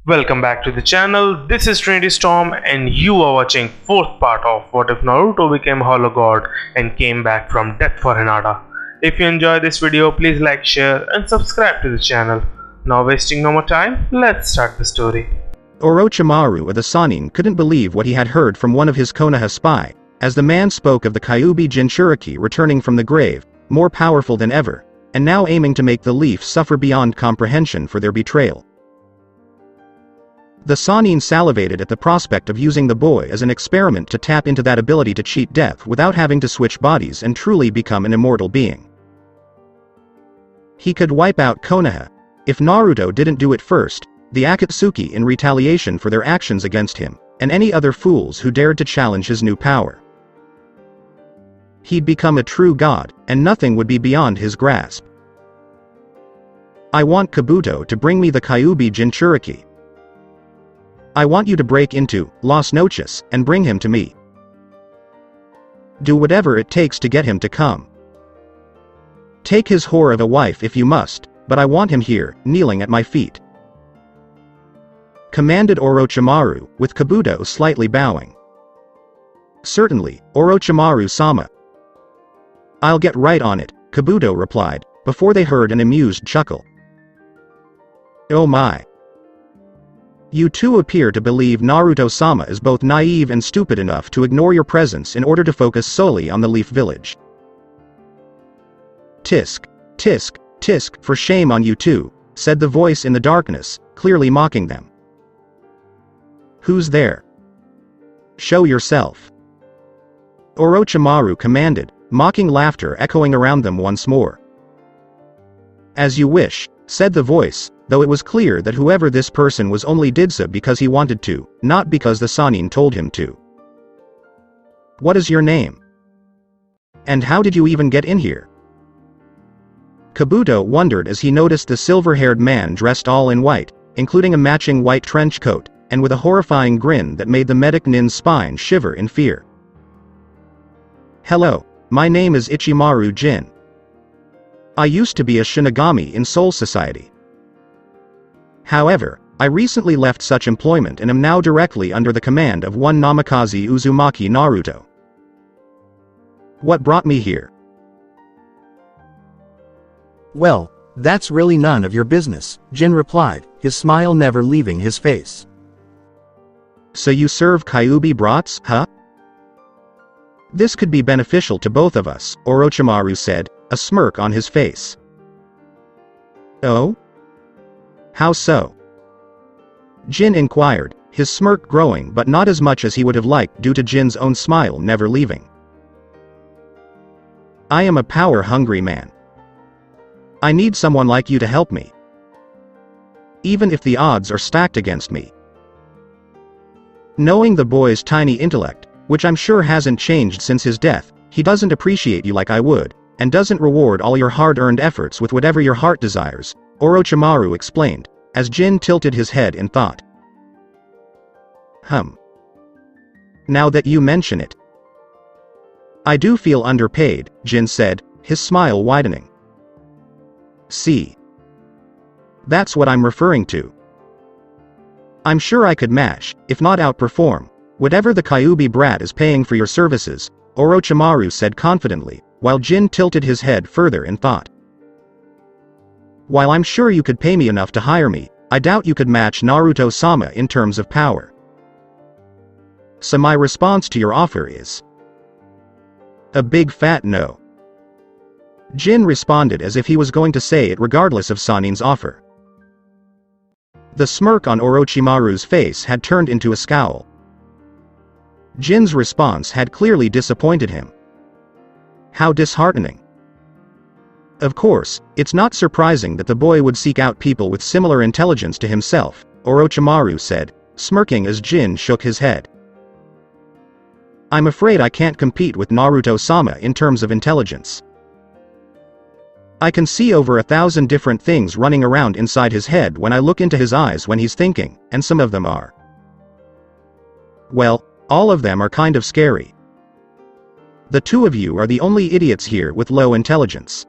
Welcome back to the channel. This is Trinity Storm and you are watching fourth part of What If Naruto Became Hollow God and Came Back from Death for Hinata. If you enjoyed this video, please like, share and subscribe to the channel. Now wasting no more time, let's start the story. Orochimaru of the Sannin couldn't believe what he had heard from one of his Konoha spy, as the man spoke of the Kyuubi Jinchuriki returning from the grave, more powerful than ever, and now aiming to make the Leaf suffer beyond comprehension for their betrayal. The Sannin salivated at the prospect of using the boy as an experiment to tap into that ability to cheat death without having to switch bodies and truly become an immortal being. He could wipe out Konoha. If Naruto didn't do it first, the Akatsuki in retaliation for their actions against him, and any other fools who dared to challenge his new power. He'd become a true god, and nothing would be beyond his grasp. I want Kabuto to bring me the Kyuubi Jinchuriki. I want you to break into Las Noches and bring him to me. Do whatever it takes to get him to come. Take his whore of a wife if you must, but I want him here, kneeling at my feet. Commanded Orochimaru, with Kabuto slightly bowing. Certainly, Orochimaru-sama. I'll get right on it, Kabuto replied, before they heard an amused chuckle. Oh my. You two appear to believe Naruto-sama is both naive and stupid enough to ignore your presence in order to focus solely on the Leaf Village. Tisk, tisk, tisk, for shame on you two, said the voice in the darkness, clearly mocking them. Who's there? Show yourself. Orochimaru commanded, mocking laughter echoing around them once more. As you wish, said the voice, though it was clear that whoever this person was only did so because he wanted to, not because the Sannin told him to. What is your name? And how did you even get in here? Kabuto wondered as he noticed the silver-haired man dressed all in white, including a matching white trench coat, and with a horrifying grin that made the medic Nin's spine shiver in fear. Hello, my name is Ichimaru Jin. I used to be a Shinigami in Soul Society. However, I recently left such employment and am now directly under the command of one Namikaze Uzumaki Naruto. What brought me here? Well, that's really none of your business, Jin replied, his smile never leaving his face. So you serve Kyuubi brats, huh? This could be beneficial to both of us, Orochimaru said, a smirk on his face. Oh? How so? Jin inquired, his smirk growing but not as much as he would have liked due to Jin's own smile never leaving. I am a power-hungry man. I need someone like you to help me. Even if the odds are stacked against me. Knowing the boy's tiny intellect, which I'm sure hasn't changed since his death, he doesn't appreciate you like I would, and doesn't reward all your hard-earned efforts with whatever your heart desires, Orochimaru explained, as Jin tilted his head in thought. Now that you mention it. I do feel underpaid, Jin said, his smile widening. See. That's what I'm referring to. I'm sure I could match, if not outperform, whatever the Kyuubi brat is paying for your services, Orochimaru said confidently, while Jin tilted his head further in thought. While I'm sure you could pay me enough to hire me, I doubt you could match Naruto-sama in terms of power. So my response to your offer is a big fat no. Jin responded as if he was going to say it regardless of Sannin's offer. The smirk on Orochimaru's face had turned into a scowl. Jin's response had clearly disappointed him. How disheartening. Of course, it's not surprising that the boy would seek out people with similar intelligence to himself, Orochimaru said, smirking as Jin shook his head. I'm afraid I can't compete with Naruto-sama in terms of intelligence. I can see over 1,000 different things running around inside his head when I look into his eyes when he's thinking, and some of them are. Well, all of them are kind of scary. The two of you are the only idiots here with low intelligence.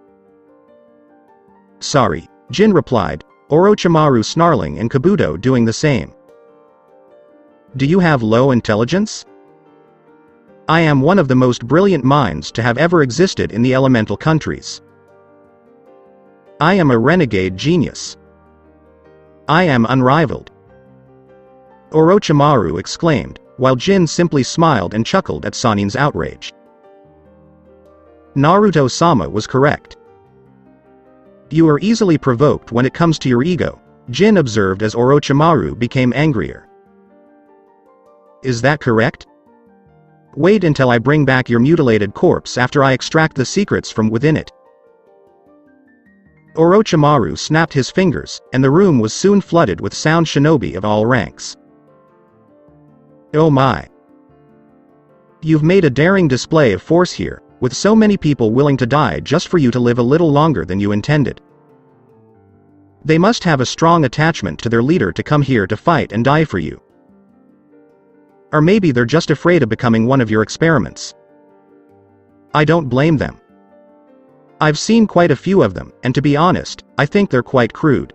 Sorry, Jin replied, Orochimaru snarling and Kabuto doing the same. Do you have low intelligence? I am one of the most brilliant minds to have ever existed in the elemental countries. I am a renegade genius. I am unrivaled. Orochimaru exclaimed, while Jin simply smiled and chuckled at Sannin's outrage. Naruto-sama was correct. You are easily provoked when it comes to your ego, Jin observed as Orochimaru became angrier. Is that correct? Wait until I bring back your mutilated corpse after I extract the secrets from within it. Orochimaru snapped his fingers, and the room was soon flooded with sound shinobi of all ranks. Oh my! You've made a daring display of force here, with so many people willing to die just for you to live a little longer than you intended. They must have a strong attachment to their leader to come here to fight and die for you. Or maybe they're just afraid of becoming one of your experiments. I don't blame them. I've seen quite a few of them, and to be honest, I think they're quite crude.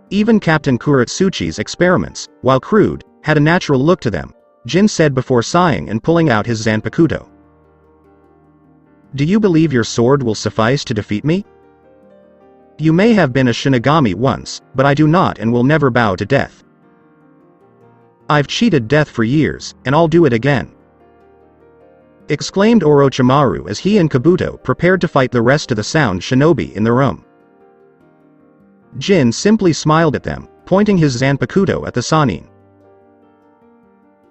Even Captain Kuratsuchi's experiments, while crude, had a natural look to them, Jin said before sighing and pulling out his Zanpakuto. Do you believe your sword will suffice to defeat me? You may have been a Shinigami once, but I do not and will never bow to death. I've cheated death for years, and I'll do it again. Exclaimed Orochimaru as he and Kabuto prepared to fight the rest of the sound shinobi in the room. Jin simply smiled at them, pointing his Zanpakuto at the Sannin.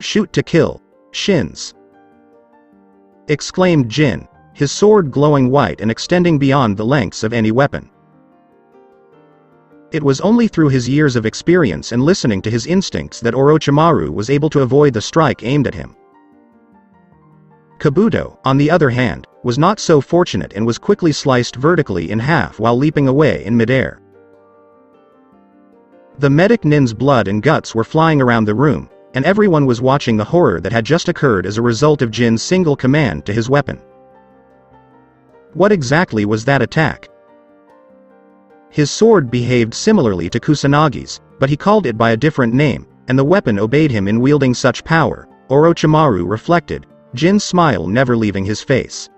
Shoot to kill, shins! Exclaimed Jin, his sword glowing white and extending beyond the lengths of any weapon. It was only through his years of experience and listening to his instincts that Orochimaru was able to avoid the strike aimed at him. Kabuto, on the other hand, was not so fortunate and was quickly sliced vertically in half while leaping away in midair. The medic Nin's blood and guts were flying around the room, and everyone was watching the horror that had just occurred as a result of Jin's single command to his weapon. What exactly was that attack? His sword behaved similarly to Kusanagi's, but he called it by a different name, and the weapon obeyed him in wielding such power, Orochimaru reflected, Jin's smile never leaving his face.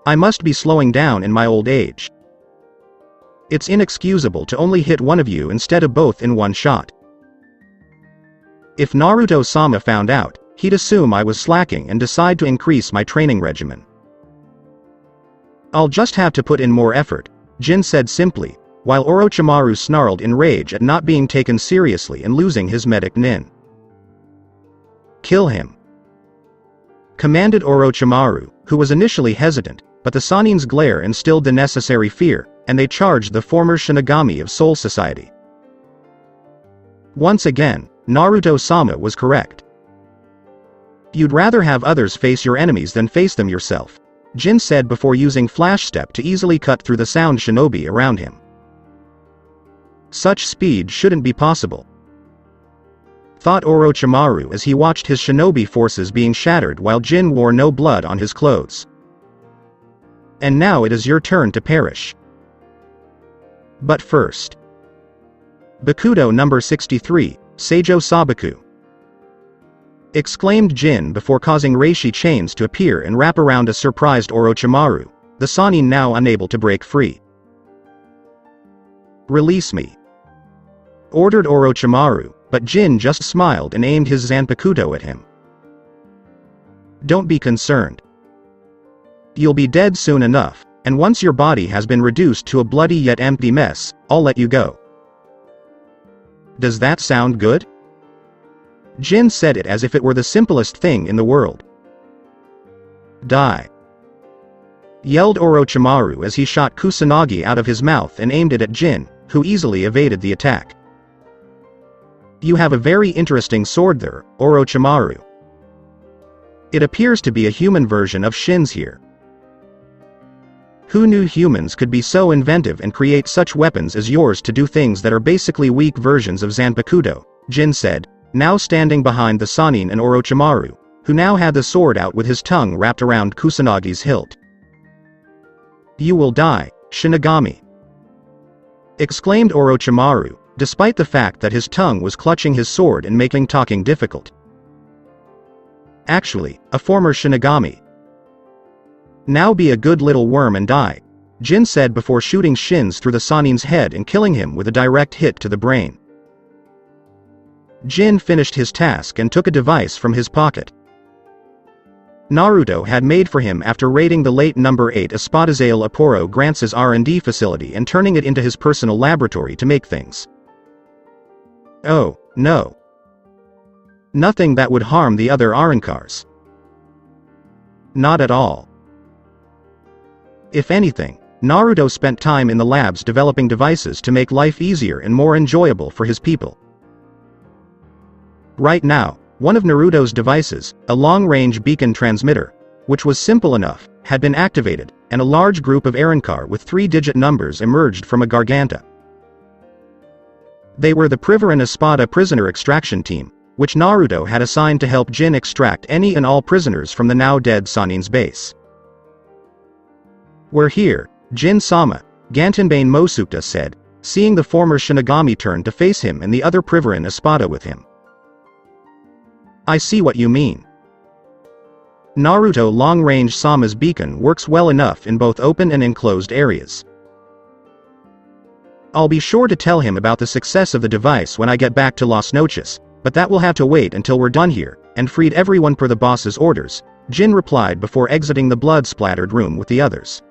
I must be slowing down in my old age. It's inexcusable to only hit one of you instead of both in one shot. If Naruto-sama found out, he'd assume I was slacking and decide to increase my training regimen. I'll just have to put in more effort, Jin said simply, while Orochimaru snarled in rage at not being taken seriously and losing his medic Nin. Kill him! Commanded Orochimaru, who was initially hesitant, but the Sannin's glare instilled the necessary fear, and they charged the former Shinigami of Soul Society. Once again, Naruto-sama was correct. You'd rather have others face your enemies than face them yourself, Jin said before using Flash Step to easily cut through the sound shinobi around him. Such speed shouldn't be possible, thought Orochimaru as he watched his shinobi forces being shattered while Jin wore no blood on his clothes. And now it is your turn to perish. But first. Bakudo number 63, Seijo Sabaku. Exclaimed Jin before causing reishi chains to appear and wrap around a surprised Orochimaru, the Sannin now unable to break free. Release me, ordered Orochimaru, but Jin just smiled and aimed his Zanpakuto at him. Don't be concerned. You'll be dead soon enough, and once your body has been reduced to a bloody yet empty mess, I'll let you go. Does that sound good? Jin said it as if it were the simplest thing in the world. Die! Yelled Orochimaru as he shot Kusanagi out of his mouth and aimed it at Jin, who easily evaded the attack. You have a very interesting sword there, Orochimaru. It appears to be a human version of Shin's here. Who knew humans could be so inventive and create such weapons as yours to do things that are basically weak versions of Zanpakuto, Jin said, now standing behind the Sannin and Orochimaru, who now had the sword out with his tongue wrapped around Kusanagi's hilt. You will die, Shinigami. exclaimed Orochimaru, despite the fact that his tongue was clutching his sword and making talking difficult. Actually, a former Shinigami. Now be a good little worm and die, Jin said before shooting shins through the Sannin's head and killing him with a direct hit to the brain. Jin finished his task and took a device from his pocket. Naruto had made for him after raiding the late No. 8 Espadazale Aporo Grance's R&D facility and turning it into his personal laboratory to make things. Oh, no. Nothing that would harm the other Arankars. Not at all. If anything, Naruto spent time in the labs developing devices to make life easier and more enjoyable for his people. Right now, one of Naruto's devices, a long-range beacon transmitter, which was simple enough, had been activated, and a large group of Arankar with 3-digit numbers emerged from a Garganta. They were the Privaran Espada prisoner extraction team, which Naruto had assigned to help Jin extract any and all prisoners from the now-dead Sannin's base. "We're here, Jin-sama," Gantenbane Mosukta said, seeing the former Shinigami turn to face him and the other Privaran Espada with him. "I see what you mean. Naruto long-range Sama's beacon works well enough in both open and enclosed areas. I'll be sure to tell him about the success of the device when I get back to Las Noches, but that will have to wait until we're done here, and freed everyone per the boss's orders," Jin replied before exiting the blood-splattered room with the others.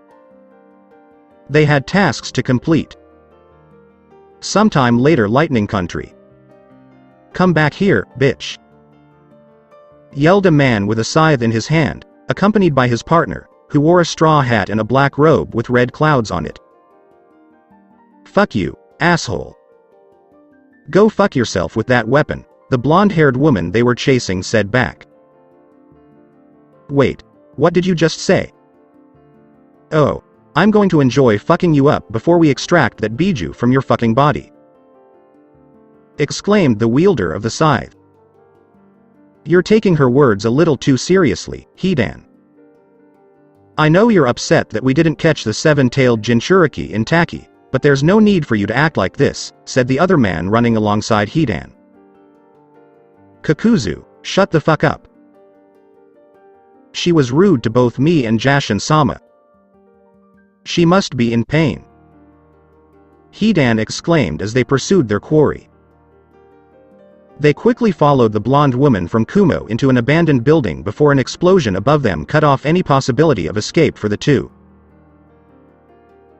They had tasks to complete. Sometime later, Lightning Country. "Come back here, bitch," yelled a man with a scythe in his hand, accompanied by his partner, who wore a straw hat and a black robe with red clouds on it. "Fuck you, asshole. Go fuck yourself with that weapon," the blonde-haired woman they were chasing said back. "Wait, what did you just say?" "Oh, I'm going to enjoy fucking you up before we extract that biju from your fucking body," exclaimed the wielder of the scythe. "You're taking her words a little too seriously, Hidan. I know you're upset that we didn't catch the 7-tailed Jinchuriki in Taki, but there's no need for you to act like this," said the other man running alongside Hidan. "Kakuzu, shut the fuck up. She was rude to both me and Jashin-sama. She must be in pain," Hidan exclaimed as they pursued their quarry. They quickly followed the blonde woman from Kumo into an abandoned building before an explosion above them cut off any possibility of escape for the two.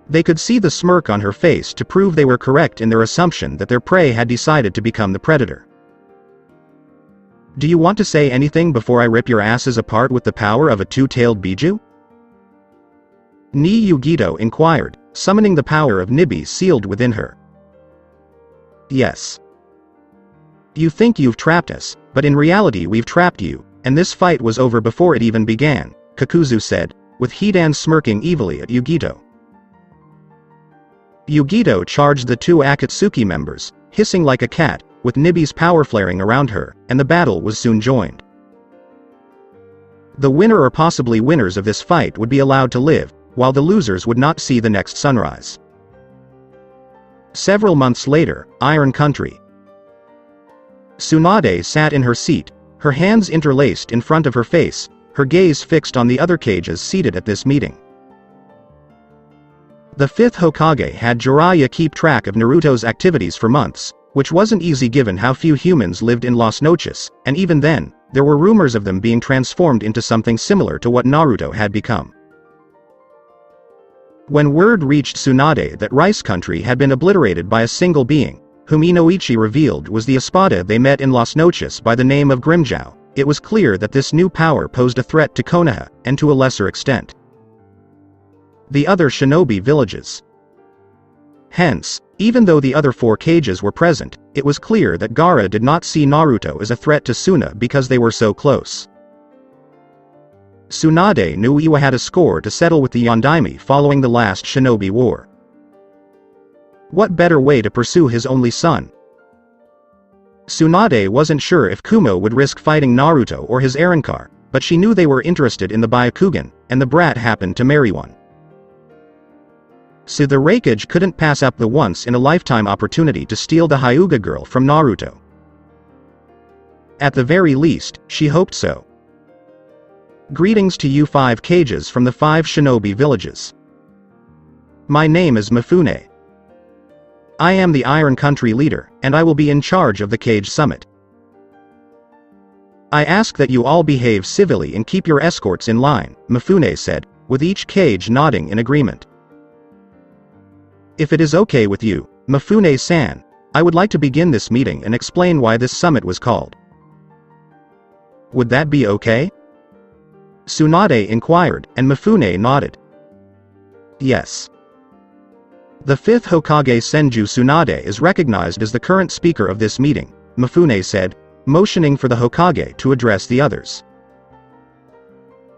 They could see the smirk on her face to prove they were correct in their assumption that their prey had decided to become the predator. "Do you want to say anything before I rip your asses apart with the power of a 2-tailed biju?" Ni Yugito inquired, summoning the power of Nibi sealed within her. "Yes. You think you've trapped us, but in reality we've trapped you, and this fight was over before it even began," Kakuzu said, with Hidan smirking evilly at Yugito. Yugito charged the two Akatsuki members, hissing like a cat, with Nibi's power flaring around her, and the battle was soon joined. The winner or possibly winners of this fight would be allowed to live, while the losers would not see the next sunrise. Several months later, Iron Country. Tsunade sat in her seat, her hands interlaced in front of her face, her gaze fixed on the other cages seated at this meeting. The 5th Hokage had Jiraiya keep track of Naruto's activities for months, which wasn't easy given how few humans lived in Las Noches, and even then, there were rumors of them being transformed into something similar to what Naruto had become. When word reached Tsunade that Rice Country had been obliterated by a single being, whom Inoichi revealed was the Espada they met in Las Noches by the name of Grimmjow, it was clear that this new power posed a threat to Konoha, and to a lesser extent, the other shinobi villages. Hence, even though the other 4 cages were present, it was clear that Gaara did not see Naruto as a threat to Suna because they were so close. Tsunade knew Iwa had a score to settle with the Yondaime following the last shinobi war. What better way to pursue his only son? Tsunade wasn't sure if Kumo would risk fighting Naruto or his Arankar, but she knew they were interested in the Byakugan, and the brat happened to marry one. So the Raikage couldn't pass up the once-in-a-lifetime opportunity to steal the Hyuga girl from Naruto. At the very least, she hoped so. Greetings to you 5 Kages from the 5 shinobi villages. My name is Mifune. I am the Iron Country leader, and I will be in charge of the Kage Summit. I ask that you all behave civilly and keep your escorts in line, Mifune said, with each Kage nodding in agreement. If it is okay with you, Mifune-san, I would like to begin this meeting and explain why this summit was called. Would that be okay? Tsunade inquired, and Mifune nodded. Yes. The 5th Hokage Senju Tsunade is recognized as the current speaker of this meeting, Mifune said, motioning for the Hokage to address the others.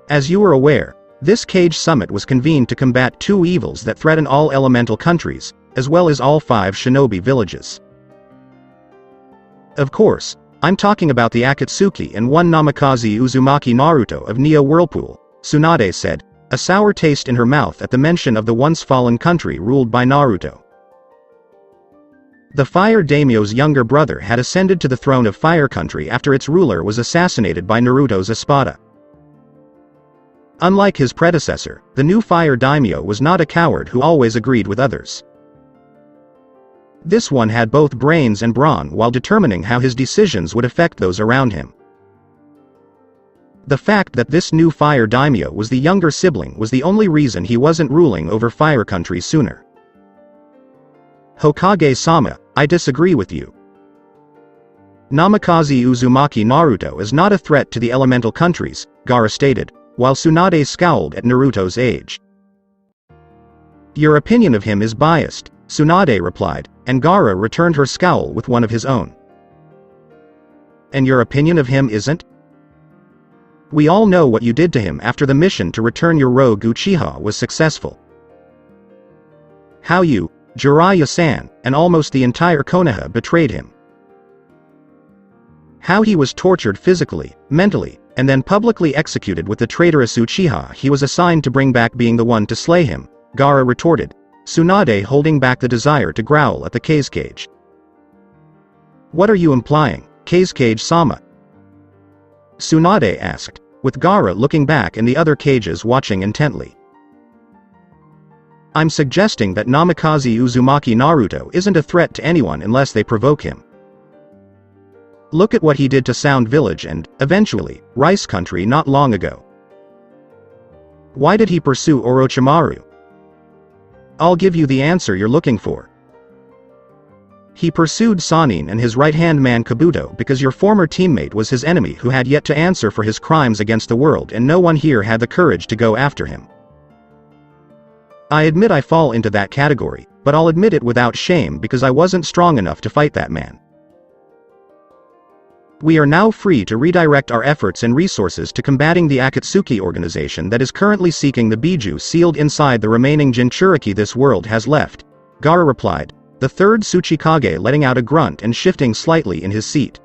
As you are aware, this Kage Summit was convened to combat 2 evils that threaten all elemental countries, as well as all 5 shinobi villages. Of course, I'm talking about the Akatsuki and one Namikaze Uzumaki Naruto of Neo Whirlpool, Tsunade said, a sour taste in her mouth at the mention of the once-fallen country ruled by Naruto. The Fire Daimyo's younger brother had ascended to the throne of Fire Country after its ruler was assassinated by Naruto's Espada. Unlike his predecessor, the new Fire Daimyo was not a coward who always agreed with others. This one had both brains and brawn while determining how his decisions would affect those around him. The fact that this new Fire Daimyo was the younger sibling was the only reason he wasn't ruling over Fire Country sooner. Hokage-sama, I disagree with you. Namikaze Uzumaki Naruto is not a threat to the elemental countries, Gaara stated, while Tsunade scowled at Naruto's age. Your opinion of him is biased, Tsunade replied, and Gaara returned her scowl with one of his own. And your opinion of him isn't? We all know what you did to him after the mission to return your rogue Uchiha was successful. How you, Jiraiya-san, and almost the entire Konoha betrayed him. How he was tortured physically, mentally, and then publicly executed with the traitorous Uchiha he was assigned to bring back being the one to slay him, Gaara retorted, Tsunade holding back the desire to growl at the Kazekage. What are you implying, Kazekage-sama? Tsunade asked, with Gaara looking back and the other Kages watching intently. I'm suggesting that Namikaze Uzumaki Naruto isn't a threat to anyone unless they provoke him. Look at what he did to Sound Village and, eventually, Rice Country not long ago. Why did he pursue Orochimaru? I'll give you the answer you're looking for. He pursued Sannin and his right-hand man Kabuto because your former teammate was his enemy who had yet to answer for his crimes against the world and no one here had the courage to go after him. I admit I fall into that category, but I'll admit it without shame because I wasn't strong enough to fight that man. We are now free to redirect our efforts and resources to combating the Akatsuki organization that is currently seeking the Biju sealed inside the remaining Jinchuriki this world has left, Gaara replied, the 3rd Tsuchikage letting out a grunt and shifting slightly in his seat.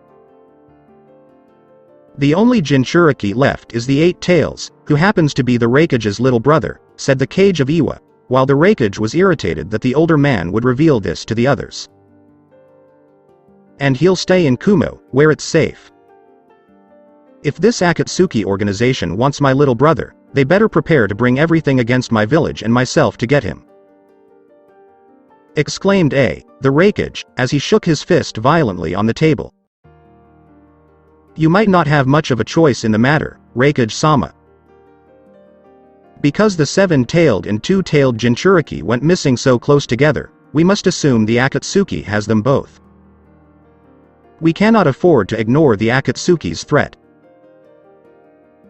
The only Jinchuriki left is the 8 Tails, who happens to be the Raikage's little brother, said the Kage of Iwa, while the Raikage was irritated that the older man would reveal this to the others. And he'll stay in Kumo, where it's safe. If this Akatsuki organization wants my little brother, they better prepare to bring everything against my village and myself to get him. Exclaimed the Raikage, as he shook his fist violently on the table. You might not have much of a choice in the matter, Raikage-sama. Because the 7-tailed and 2-tailed Jinchuriki went missing so close together, we must assume the Akatsuki has them both. We cannot afford to ignore the Akatsuki's threat.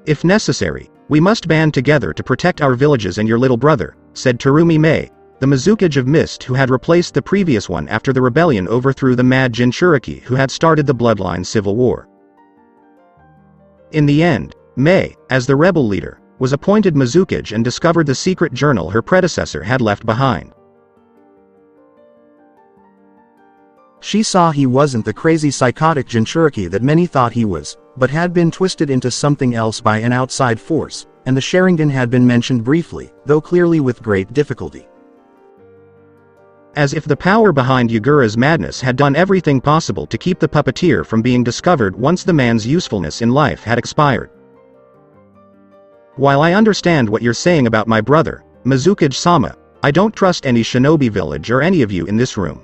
If necessary, we must band together to protect our villages and your little brother, said Terumi Mei, the Mizukage of Mist who had replaced the previous one after the rebellion overthrew the mad Jinchuriki who had started the bloodline civil war. In the end, Mei, as the rebel leader, was appointed Mizukage and discovered the secret journal her predecessor had left behind. She saw he wasn't the crazy psychotic Jinchuriki that many thought he was, but had been twisted into something else by an outside force, and the Sharingan had been mentioned briefly, though clearly with great difficulty. As if the power behind Yagura's madness had done everything possible to keep the puppeteer from being discovered once the man's usefulness in life had expired. While I understand what you're saying about my brother, Mizukage-sama, I don't trust any shinobi village or any of you in this room.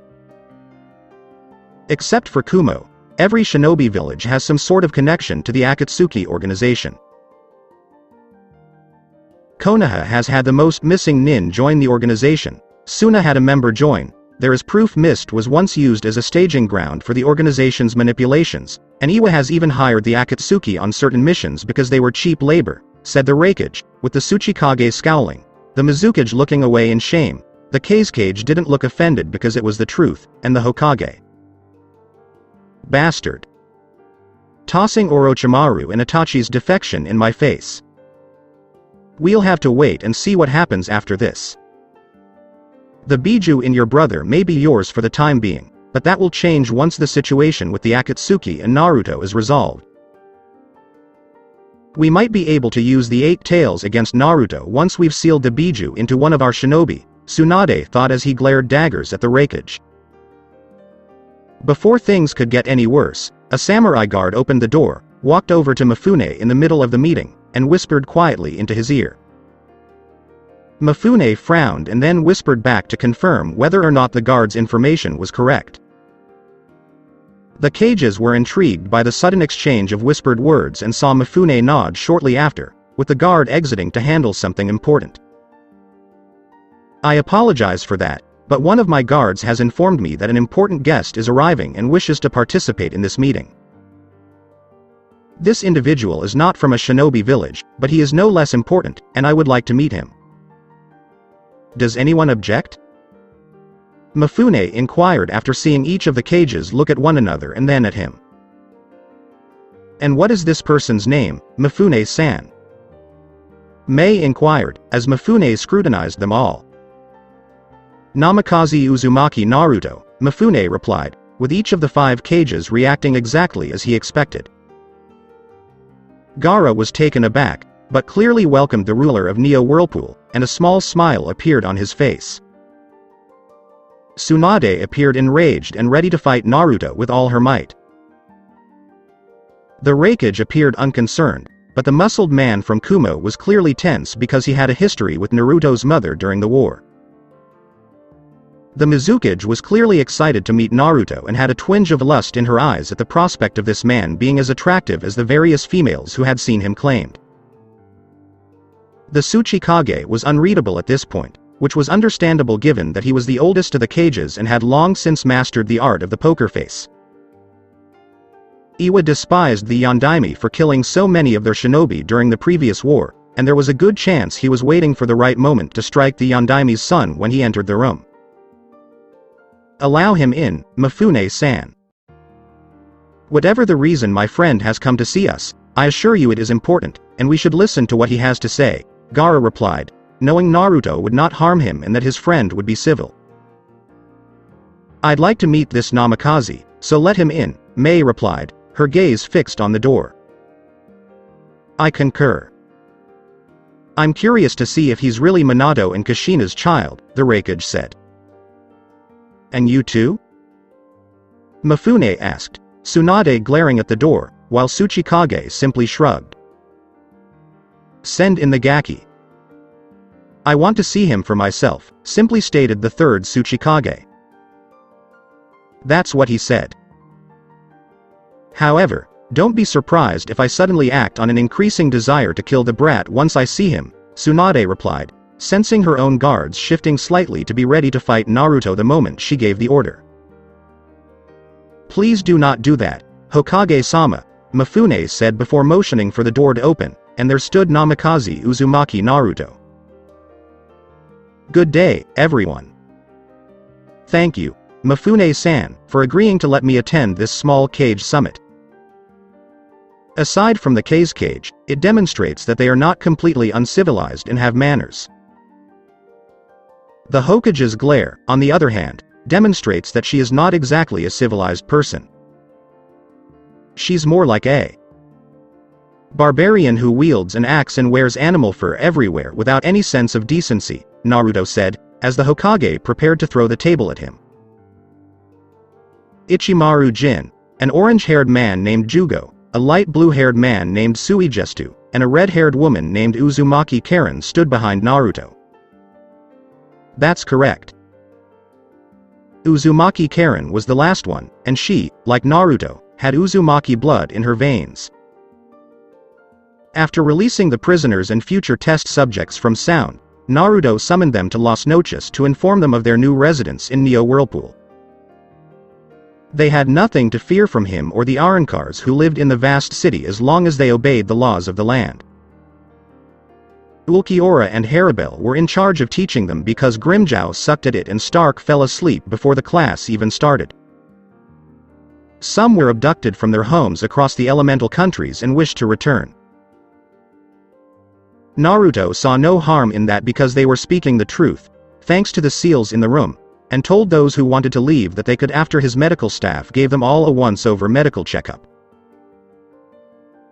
Except for Kumo, every shinobi village has some sort of connection to the Akatsuki organization. Konoha has had the most missing nin join the organization. Suna had a member join. There is proof Mist was once used as a staging ground for the organization's manipulations, and Iwa has even hired the Akatsuki on certain missions because they were cheap labor, said the Reikage, with the Tsuchikage scowling, the Mizukage looking away in shame. The Kazekage didn't look offended because it was the truth, and the Hokage. Bastard. Tossing Orochimaru and Itachi's defection in my face. We'll have to wait and see what happens after this. The Biju in your brother may be yours for the time being, but that will change once the situation with the Akatsuki and Naruto is resolved. We might be able to use the 8 tails against Naruto once we've sealed the Biju into one of our shinobi, Tsunade thought as he glared daggers at the Reikage. Before things could get any worse, a samurai guard opened the door, walked over to Mifune in the middle of the meeting, and whispered quietly into his ear. Mifune frowned and then whispered back to confirm whether or not the guard's information was correct. The cages were intrigued by the sudden exchange of whispered words and saw Mifune nod shortly after, with the guard exiting to handle something important. I apologize for that, but one of my guards has informed me that an important guest is arriving and wishes to participate in this meeting. This individual is not from a shinobi village, but he is no less important, and I would like to meet him. Does anyone object? Mifune inquired after seeing each of the cages look at one another and then at him. And what is this person's name, Mifune-san? Mei inquired, as Mifune scrutinized them all. Namikaze Uzumaki Naruto, Mifune replied, with each of the 5 cages reacting exactly as he expected. Gaara was taken aback, but clearly welcomed the ruler of Neo Whirlpool, and a small smile appeared on his face. Tsunade appeared enraged and ready to fight Naruto with all her might. The Reikage appeared unconcerned, but the muscled man from Kumo was clearly tense because he had a history with Naruto's mother during the war. The Mizukage was clearly excited to meet Naruto and had a twinge of lust in her eyes at the prospect of this man being as attractive as the various females who had seen him claimed. The Tsuchikage was unreadable at this point, which was understandable given that he was the oldest of the cages and had long since mastered the art of the poker face. Iwa despised the Yondaime for killing so many of their shinobi during the previous war, and there was a good chance he was waiting for the right moment to strike the Yondaime's son when he entered the room. Allow him in, Mifune-san. Whatever the reason my friend has come to see us, I assure you it is important, and we should listen to what he has to say, Gaara replied, knowing Naruto would not harm him and that his friend would be civil. I'd like to meet this Namikaze, so let him in, Mei replied, her gaze fixed on the door. I concur. I'm curious to see if he's really Minato and Kushina's child, the Reikage said. And you too? Mifune asked, Tsunade glaring at the door, while Tsuchikage simply shrugged. Send in the Gaki. I want to see him for myself, simply stated the 3rd Tsuchikage. That's what he said. However, don't be surprised if I suddenly act on an increasing desire to kill the brat once I see him, Tsunade replied, sensing her own guards shifting slightly to be ready to fight Naruto the moment she gave the order. Please do not do that, Hokage-sama, Mifune said before motioning for the door to open, and there stood Namikaze Uzumaki Naruto. Good day, everyone. Thank you, Mifune-san, for agreeing to let me attend this small cage summit. Aside from the Kazekage, it demonstrates that they are not completely uncivilized and have manners. The Hokage's glare, on the other hand, demonstrates that she is not exactly a civilized person. She's more like a barbarian who wields an axe and wears animal fur everywhere without any sense of decency, Naruto said, as the Hokage prepared to throw the table at him. Ichimaru Jin, an orange-haired man named Jugo, a light blue-haired man named Suigestu, and a red-haired woman named Uzumaki Karen stood behind Naruto. That's correct. Uzumaki Karen was the last one, and she, like Naruto, had Uzumaki blood in her veins. After releasing the prisoners and future test subjects from Sound, Naruto summoned them to Las Noches to inform them of their new residence in Neo Whirlpool. They had nothing to fear from him or the Arankars who lived in the vast city as long as they obeyed the laws of the land. Ulquiorra and Haribel were in charge of teaching them because Grimjow sucked at it and Stark fell asleep before the class even started. Some were abducted from their homes across the elemental countries and wished to return. Naruto saw no harm in that because they were speaking the truth, thanks to the seals in the room, and told those who wanted to leave that they could after his medical staff gave them all a once-over medical checkup.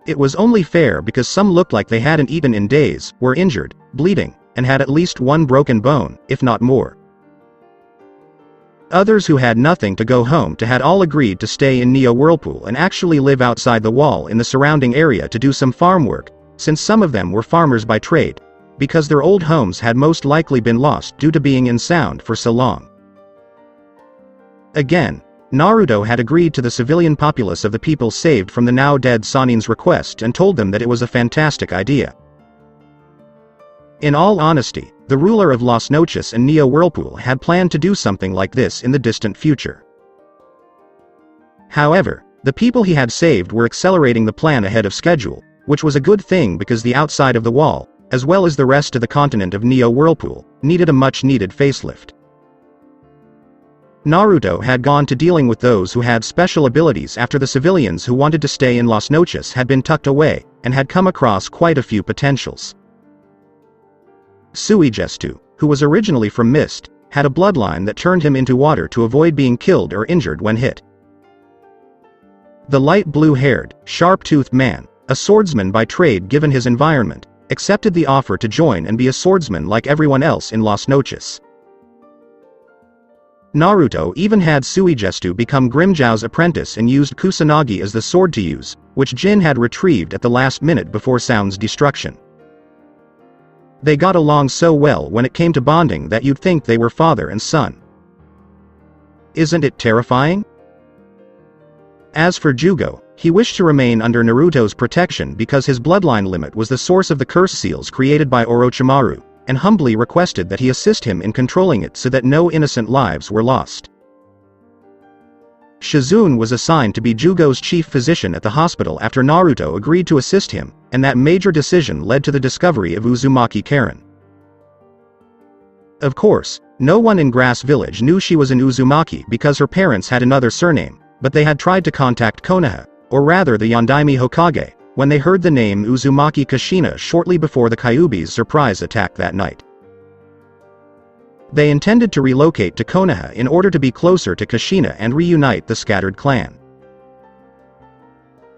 It was only fair because some looked like they hadn't eaten in days, were injured, bleeding, and had at least one broken bone, if not more. Others who had nothing to go home to had all agreed to stay in Neo Whirlpool and actually live outside the wall in the surrounding area to do some farm work, since some of them were farmers by trade, because their old homes had most likely been lost due to being in Sound for so long. Again, Naruto had agreed to the civilian populace of the people saved from the now-dead Sanin's request and told them that it was a fantastic idea. In all honesty, the ruler of Las Noches and Neo Whirlpool had planned to do something like this in the distant future. However, the people he had saved were accelerating the plan ahead of schedule, which was a good thing because the outside of the wall, as well as the rest of the continent of Neo Whirlpool, needed a much-needed facelift. Naruto had gone to dealing with those who had special abilities after the civilians who wanted to stay in Las Noches had been tucked away, and had come across quite a few potentials. Suigestu, who was originally from Mist, had a bloodline that turned him into water to avoid being killed or injured when hit. The light blue-haired, sharp-toothed man, a swordsman by trade given his environment, accepted the offer to join and be a swordsman like everyone else in Las Noches. Naruto even had Suigestu become Grimjow's apprentice and used Kusanagi as the sword to use, which Jin had retrieved at the last minute before Sound's destruction. They got along so well when it came to bonding that you'd think they were father and son. Isn't it terrifying? As for Jugo, he wished to remain under Naruto's protection because his bloodline limit was the source of the curse seals created by Orochimaru, and humbly requested that he assist him in controlling it so that no innocent lives were lost. Shizune was assigned to be Jugo's chief physician at the hospital after Naruto agreed to assist him, and that major decision led to the discovery of Uzumaki Karen. Of course, no one in Grass Village knew she was an Uzumaki because her parents had another surname, but they had tried to contact Konoha, or rather the Yondaime Hokage, when they heard the name Uzumaki Kushina shortly before the Kyuubi's surprise attack that night. They intended to relocate to Konoha in order to be closer to Kushina and reunite the scattered clan.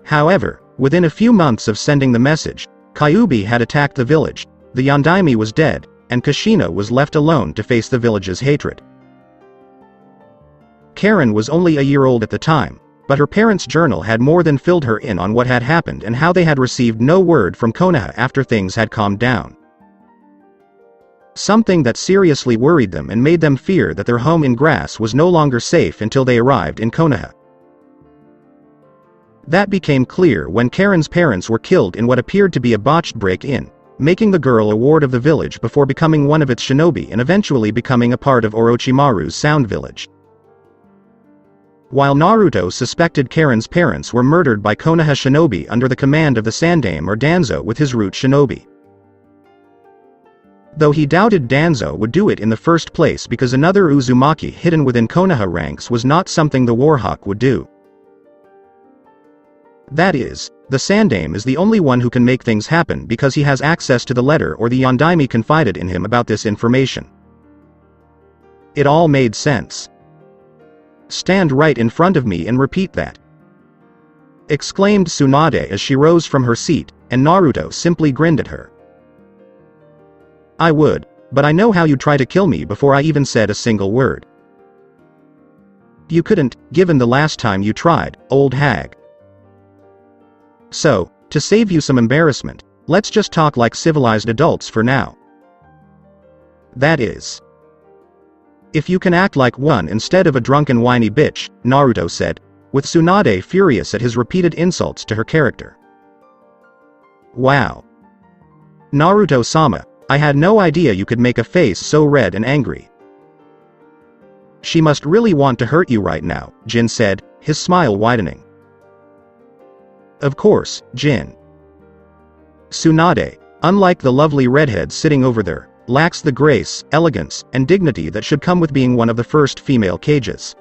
However, within a few months of sending the message, Kyuubi had attacked the village, the Yondaime was dead, and Kushina was left alone to face the village's hatred. Karen was only a year old at the time, but her parents' journal had more than filled her in on what had happened and how they had received no word from Konoha after things had calmed down. Something that seriously worried them and made them fear that their home in Grass was no longer safe until they arrived in Konoha. That became clear when Karen's parents were killed in what appeared to be a botched break-in, making the girl a ward of the village before becoming one of its shinobi and eventually becoming a part of Orochimaru's Sound Village. While Naruto suspected Karen's parents were murdered by Konoha shinobi under the command of the Sandaime or Danzo with his root shinobi. Though he doubted Danzo would do it in the first place because another Uzumaki hidden within Konoha ranks was not something the Warhawk would do. That is, the Sandaime is the only one who can make things happen because he has access to the letter or the Yondaime confided in him about this information. It all made sense. "Stand right in front of me and repeat that," exclaimed Tsunade as she rose from her seat, and Naruto simply grinned at her. "I would, but I know how you try to kill me before I even said a single word. You couldn't, given the last time you tried, old hag. So, to save you some embarrassment, let's just talk like civilized adults for now. That is. If you can act like one instead of a drunken whiny bitch, Naruto said, with Tsunade furious at his repeated insults to her character. Wow. Naruto-sama, I had no idea you could make a face so red and angry. She must really want to hurt you right now, Jin said, his smile widening. Of course, Jin. Tsunade, unlike the lovely redhead sitting over there, lacks the grace, elegance, and dignity that should come with being one of the first female Kages.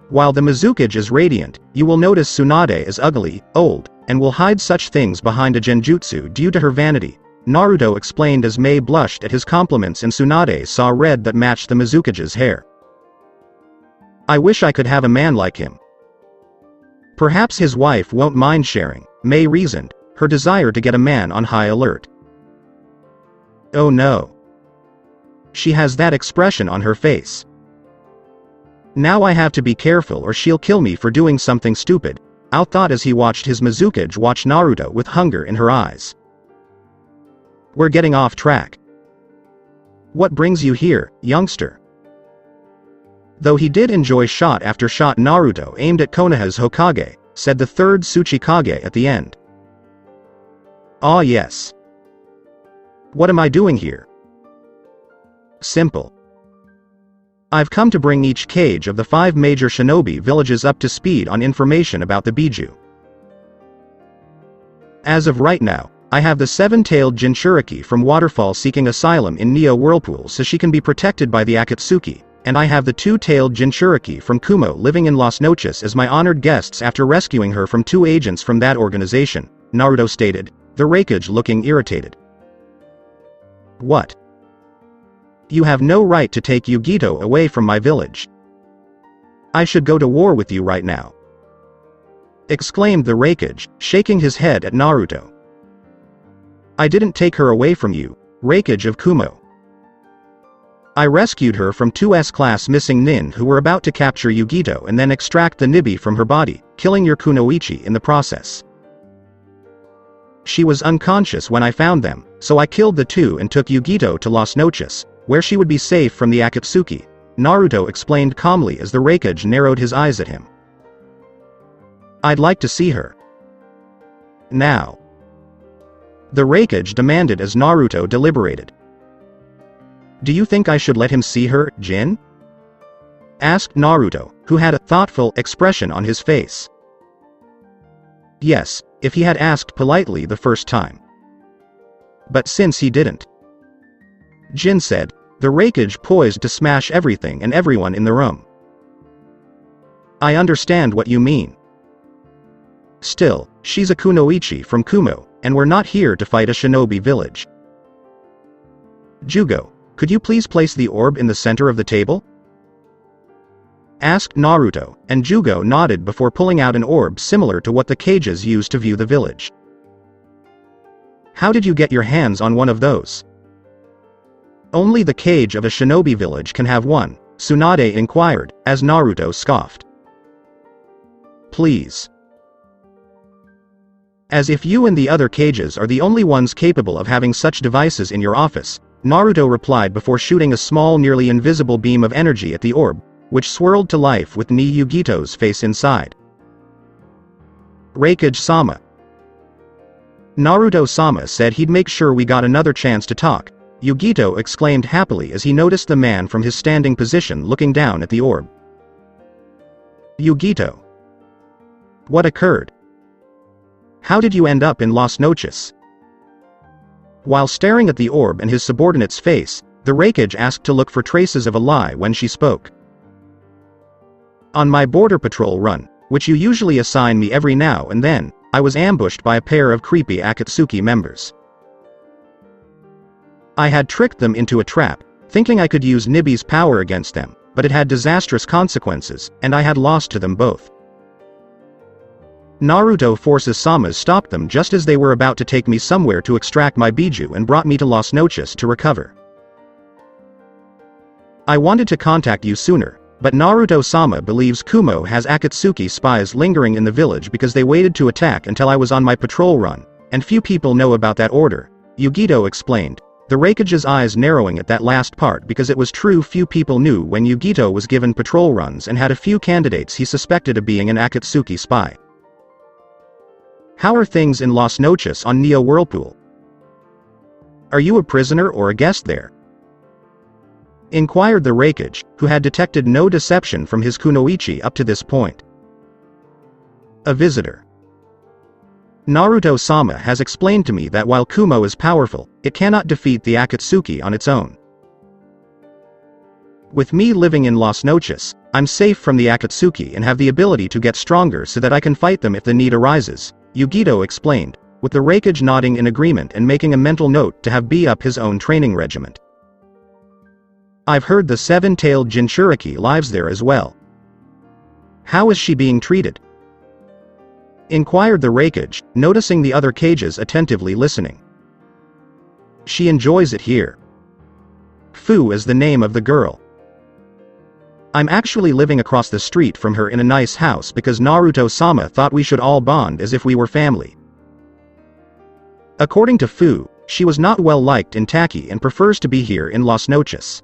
While the Mizukage is radiant, you will notice Tsunade is ugly, old, and will hide such things behind a genjutsu due to her vanity, Naruto explained as Mei blushed at his compliments and Tsunade saw red that matched the Mizukage's hair. I wish I could have a man like him. Perhaps his wife won't mind sharing, Mei reasoned, her desire to get a man on high alert. Oh no. She has that expression on her face. Now I have to be careful or she'll kill me for doing something stupid, Ao thought as he watched his Mizukage watch Naruto with hunger in her eyes. We're getting off track. What brings you here, youngster? Though he did enjoy shot after shot Naruto aimed at Konoha's Hokage, said the third Tsuchikage at the end. Ah yes. What am I doing here? Simple. I've come to bring each Kage of the 5 major shinobi villages up to speed on information about the Biju. As of right now, I have the 7-tailed Jinchuriki from Waterfall seeking asylum in Neo Whirlpool so she can be protected by the Akatsuki, and I have the 2-tailed Jinchuriki from Kumo living in Las Noches as my honored guests after rescuing her from 2 agents from that organization, Naruto stated, the Raikage looking irritated. What? You have no right to take Yugito away from my village. I should go to war with you right now. Exclaimed the Raikage, shaking his head at Naruto. I didn't take her away from you, Raikage of Kumo. I rescued her from 2 S-class missing nin who were about to capture Yugito and then extract the Nibi from her body, killing your Kunoichi in the process. She was unconscious when I found them, so I killed the 2 and took Yugito to Las Noches, where she would be safe from the Akatsuki, Naruto explained calmly as the Raikage narrowed his eyes at him. I'd like to see her. Now. The Raikage demanded as Naruto deliberated. Do you think I should let him see her, Jin? Asked Naruto, who had a thoughtful expression on his face. Yes, if he had asked politely the first time. But since he didn't. Jin said, the Raikage poised to smash everything and everyone in the room. I understand what you mean. Still, she's a Kunoichi from Kumo, and we're not here to fight a shinobi village. Jugo, could you please place the orb in the center of the table? Asked Naruto, and Jugo nodded before pulling out an orb similar to what the Kages used to view the village. How did you get your hands on one of those? Only the Kage of a shinobi village can have one, Tsunade inquired, as Naruto scoffed. Please. As if you and the other Kages are the only ones capable of having such devices in your office, Naruto replied before shooting a small nearly invisible beam of energy at the orb, which swirled to life with Ni Yugito's face inside. Raikage-sama. Naruto-sama said he'd make sure we got another chance to talk, Yugito exclaimed happily as he noticed the man from his standing position looking down at the orb. Yugito. What occurred? How did you end up in Las Noches? While staring at the orb and his subordinate's face, the Raikage asked to look for traces of a lie when she spoke. On my border patrol run, which you usually assign me every now and then, I was ambushed by a pair of creepy Akatsuki members. I had tricked them into a trap, thinking I could use Nibi's power against them, but it had disastrous consequences, and I had lost to them both. Naruto forces Sama stopped them just as they were about to take me somewhere to extract my biju and brought me to Las Noches to recover. I wanted to contact you sooner, but Naruto-sama believes Kumo has Akatsuki spies lingering in the village because they waited to attack until I was on my patrol run, and few people know about that order, Yugito explained, the Raikage's eyes narrowing at that last part because it was true few people knew when Yugito was given patrol runs and had a few candidates he suspected of being an Akatsuki spy. How are things in Las Noches on Neo Whirlpool? Are you a prisoner or a guest there? Inquired the Raikage, who had detected no deception from his kunoichi up to this point. A visitor. Naruto-sama has explained to me that while Kumo is powerful, it cannot defeat the Akatsuki on its own. With me living in Las Noches, I'm safe from the Akatsuki and have the ability to get stronger so that I can fight them if the need arises, Yugito explained, with the Raikage nodding in agreement and making a mental note to have beef up his own training regiment. I've heard the seven-tailed Jinchuriki lives there as well. How is she being treated? Inquired the Raikage, noticing the other cages attentively listening. She enjoys it here. Fu is the name of the girl. I'm actually living across the street from her in a nice house because Naruto-sama thought we should all bond as if we were family. According to Fu, she was not well liked in Taki and prefers to be here in Las Noches.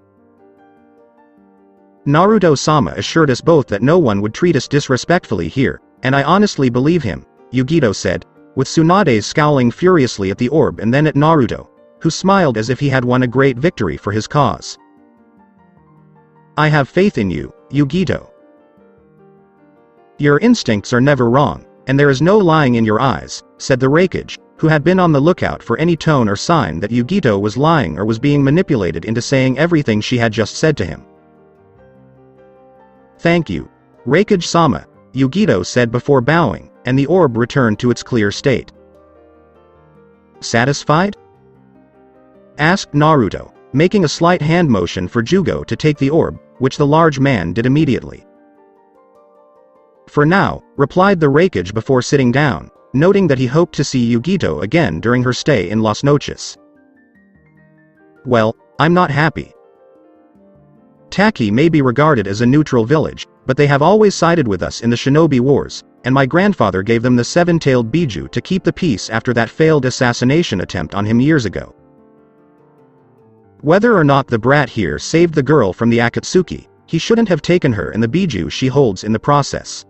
Naruto-sama assured us both that no one would treat us disrespectfully here, and I honestly believe him, Yugito said, with Tsunade scowling furiously at the orb and then at Naruto, who smiled as if he had won a great victory for his cause. I have faith in you, Yugito. Your instincts are never wrong, and there is no lying in your eyes, said the Raikage, who had been on the lookout for any tone or sign that Yugito was lying or was being manipulated into saying everything she had just said to him. Thank you, Raikage-sama, Yugito said before bowing, and the orb returned to its clear state. Satisfied? Asked Naruto, making a slight hand motion for Jugo to take the orb, which the large man did immediately. For now, replied the Raikage before sitting down, noting that he hoped to see Yugito again during her stay in Las Noches. Well, I'm not happy. Taki may be regarded as a neutral village, but they have always sided with us in the Shinobi Wars, and my grandfather gave them the seven-tailed biju to keep the peace after that failed assassination attempt on him years ago. Whether or not the brat here saved the girl from the Akatsuki, he shouldn't have taken her and the biju she holds in the process.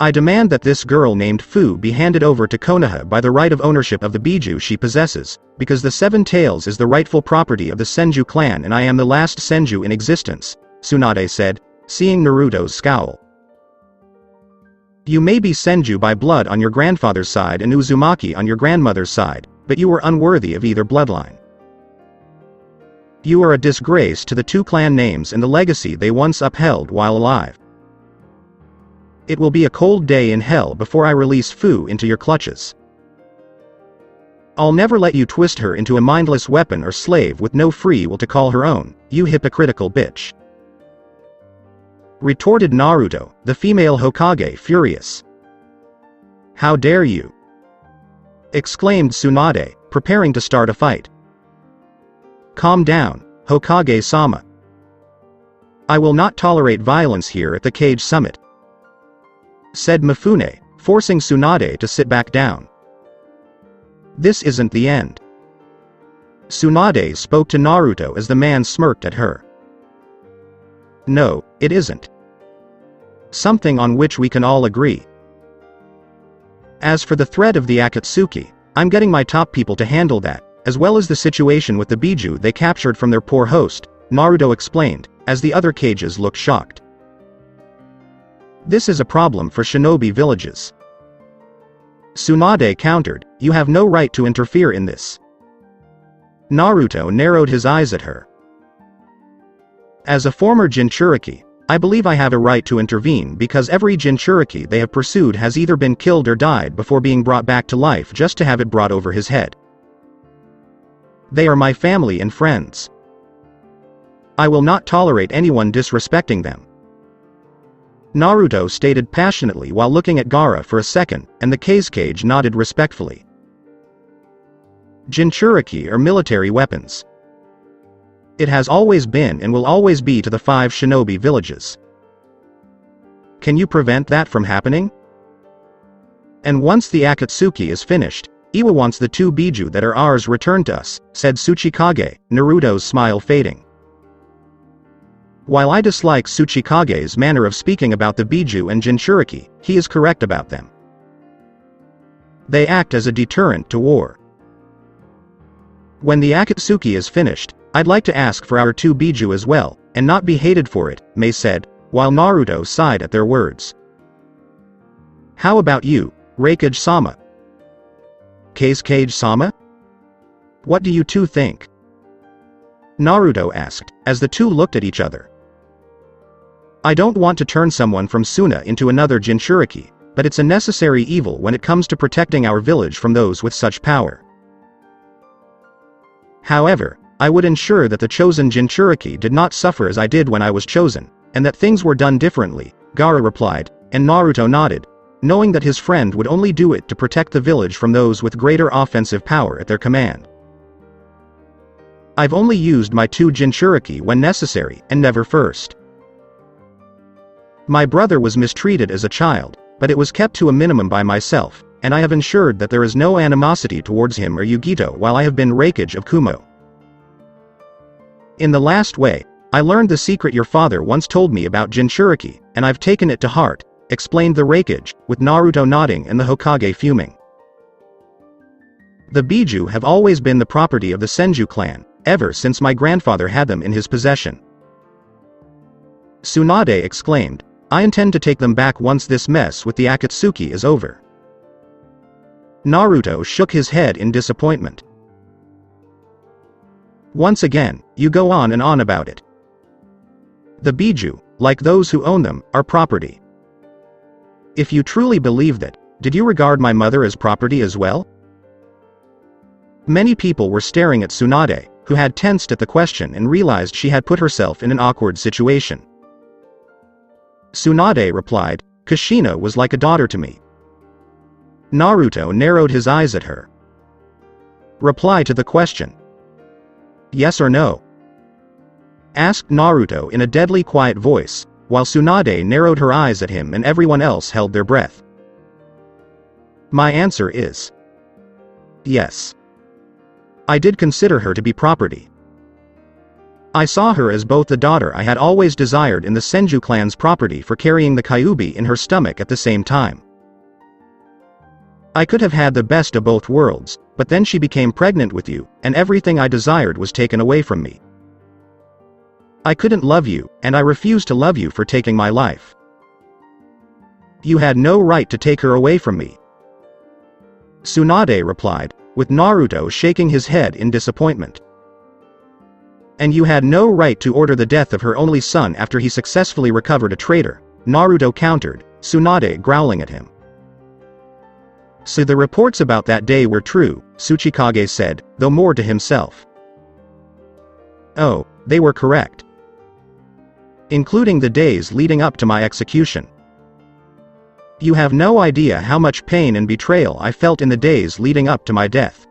I demand that this girl named Fu be handed over to Konoha by the right of ownership of the biju she possesses, because the Seven Tails is the rightful property of the Senju clan and I am the last Senju in existence, Tsunade said, seeing Naruto's scowl. You may be Senju by blood on your grandfather's side and Uzumaki on your grandmother's side, but you are unworthy of either bloodline. You are a disgrace to the two clan names and the legacy they once upheld while alive. It will be a cold day in hell before I release Fu into your clutches. I'll never let you twist her into a mindless weapon or slave with no free will to call her own, you hypocritical bitch. Retorted Naruto, the female Hokage, furious. How dare you? Exclaimed Tsunade, preparing to start a fight. Calm down, Hokage-sama. I will not tolerate violence here at the Cage Summit, said Mifune, forcing Tsunade to sit back down. This isn't the end. Tsunade spoke to Naruto as the man smirked at her. No, it isn't. Something on which we can all agree. As for the threat of the Akatsuki, I'm getting my top people to handle that, as well as the situation with the biju they captured from their poor host, Naruto explained, as the other cages looked shocked. This is a problem for shinobi villages. Tsunade countered, you have no right to interfere in this. Naruto narrowed his eyes at her. As a former Jinchuriki, I believe I have a right to intervene because every Jinchuriki they have pursued has either been killed or died before being brought back to life just to have it brought over his head. They are my family and friends. I will not tolerate anyone disrespecting them. Naruto stated passionately while looking at Gaara for a second, and the Kazekage nodded respectfully. Jinchuriki are military weapons. It has always been and will always be to the 5 shinobi villages. Can you prevent that from happening? And once the Akatsuki is finished, Iwa wants the 2 Biju that are ours returned to us, said Tsuchikage, Naruto's smile fading. While I dislike Tsuchikage's manner of speaking about the Biju and Jinchuriki, he is correct about them. They act as a deterrent to war. When the Akatsuki is finished, I'd like to ask for our 2 Biju as well, and not be hated for it, Mei said, while Naruto sighed at their words. How about you, Raikage-sama? Kazekage-sama? What do you two think? Naruto asked, as the two looked at each other. I don't want to turn someone from Suna into another Jinchuriki, but it's a necessary evil when it comes to protecting our village from those with such power. However, I would ensure that the chosen Jinchuriki did not suffer as I did when I was chosen, and that things were done differently, Gaara replied, and Naruto nodded, knowing that his friend would only do it to protect the village from those with greater offensive power at their command. I've only used my 2 Jinchuriki when necessary, and never first. My brother was mistreated as a child, but it was kept to a minimum by myself, and I have ensured that there is no animosity towards him or Yugito while I have been Raikage of Kumo. In the last way, I learned the secret your father once told me about Jinchuriki, and I've taken it to heart, explained the Raikage, with Naruto nodding and the Hokage fuming. The Biju have always been the property of the Senju clan, ever since my grandfather had them in his possession. Tsunade exclaimed, I intend to take them back once this mess with the Akatsuki is over. Naruto shook his head in disappointment. Once again, you go on and on about it. The Biju, like those who own them, are property. If you truly believe that, did you regard my mother as property as well? Many people were staring at Tsunade, who had tensed at the question and realized she had put herself in an awkward situation. Tsunade replied, Kushina was like a daughter to me. Naruto narrowed his eyes at her. Reply to the question. Yes or no? Asked Naruto in a deadly quiet voice, while Tsunade narrowed her eyes at him and everyone else held their breath. My answer is yes. I did consider her to be property. I saw her as both the daughter I had always desired and the Senju clan's property for carrying the Kyuubi in her stomach at the same time. I could have had the best of both worlds, but then she became pregnant with you, and everything I desired was taken away from me. I couldn't love you, and I refused to love you for taking my life. You had no right to take her away from me. Tsunade replied, with Naruto shaking his head in disappointment. And you had no right to order the death of her only son after he successfully recovered a traitor, Naruto countered, Tsunade growling at him. So the reports about that day were true, Tsuchikage said, though more to himself. Oh, they were correct. Including the days leading up to my execution. You have no idea how much pain and betrayal I felt in the days leading up to my death.